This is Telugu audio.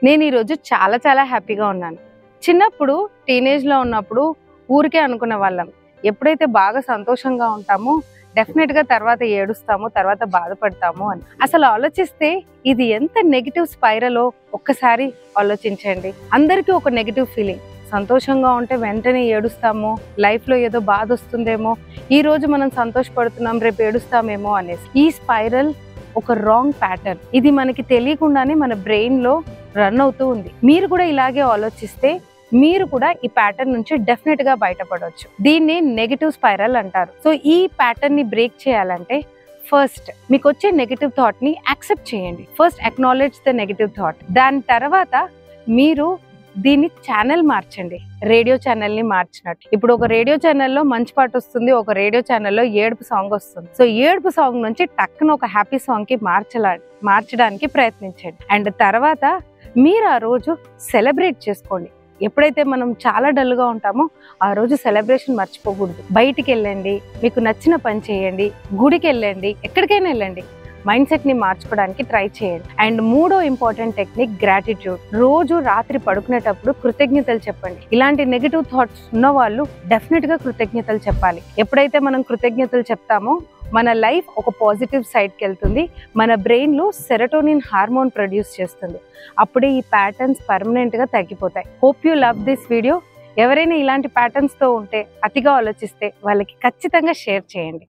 నేను ఈ రోజు చాలా హ్యాపీగా ఉన్నాను. చిన్నప్పుడు టీనేజ్‌లో ఉన్నప్పుడు ఊరికే అనుకునే వాళ్ళం. ఎప్పుడైతే బాగా సంతోషంగా ఉంటామో డెఫినెట్‌గా తర్వాత ఏడుస్తాము, తర్వాత బాధపడతాము అని. అసలు ఆలోచిస్తే ఇది ఎంత నెగెటివ్ స్పైరలో ఒక్కసారి ఆలోచించండి. అందరికీ ఒక నెగెటివ్ ఫీలింగ్. సంతోషంగా ఉంటే వెంటనే ఏడుస్తాము, లైఫ్‌లో ఏదో బాధ వస్తుందేమో, ఈ రోజు మనం సంతోషపడుతున్నాం రేపు ఏడుస్తామేమో అనేసి. ఈ స్పైరల్ ఒక రాంగ్ ప్యాటర్న్. ఇది మనకి తెలియకుండానే మన బ్రెయిన్‌లో రన్ అవుతూ ఉంది. మీరు కూడా ఇలాగే ఆలోచిస్తే మీరు కూడా ఈ ప్యాటర్న్ నుంచి డెఫినెట్ గా బయటపడవచ్చు. దీన్ని నెగటివ్ స్పైరల్ అంటారు. సో ఈ ప్యాటర్న్ ని బ్రేక్ చేయాలంటే ఫస్ట్ మీకు వచ్చే నెగటివ్ థాట్ ని యాక్సెప్ట్ చేయండి. First acknowledge the negative thought. దాని తర్వాత మీరు దీన్ని ఛానల్ మార్చండి. రేడియో ఛానల్ ని మార్చినట్టు. ఇప్పుడు ఒక రేడియో ఛానల్లో మంచి పాట వస్తుంది, ఒక రేడియో ఛానల్లో ఏడుపు సాంగ్ వస్తుంది. సో ఏడుపు సాంగ్ నుంచి టక్కున ఒక హ్యాపీ సాంగ్ కి మార్చడానికి ప్రయత్నించండి. అండ్ తర్వాత మీరు ఆ రోజు సెలబ్రేట్ చేసుకోండి. ఎప్పుడైతే మనం చాలా డల్గా ఉంటామో ఆ రోజు సెలబ్రేషన్ మర్చిపోకూడదు. బయటికి వెళ్ళండి, మీకు నచ్చిన పని చేయండి, గుడికి వెళ్ళండి, ఎక్కడికైనా వెళ్ళండి. మైండ్ సెట్ ని మార్చుకోవడానికి ట్రై చేయండి. అండ్ మూడో ఇంపార్టెంట్ టెక్నిక్ గ్రాటిట్యూడ్. రోజు రాత్రి పడుకునేటప్పుడు కృతజ్ఞతలు చెప్పండి. ఇలాంటి నెగటివ్ థాట్స్ ఉన్న వాళ్ళు డెఫినెట్ గా కృతజ్ఞతలు చెప్పాలి. ఎప్పుడైతే మనం కృతజ్ఞతలు చెప్తామో మన లైఫ్ ఒక పాజిటివ్ సైడ్కి వెళ్తుంది. మన బ్రెయిన్లో సెరటోనిన్ హార్మోన్ ప్రొడ్యూస్ చేస్తుంది. అప్పుడే ఈ ప్యాటర్న్స్ పర్మనెంట్గా తగ్గిపోతాయి. Hope you love this video. ఎవరైనా ఇలాంటి ప్యాటర్న్స్తో ఉంటే, అతిగా ఆలోచిస్తే వాళ్ళకి ఖచ్చితంగా షేర్ చేయండి.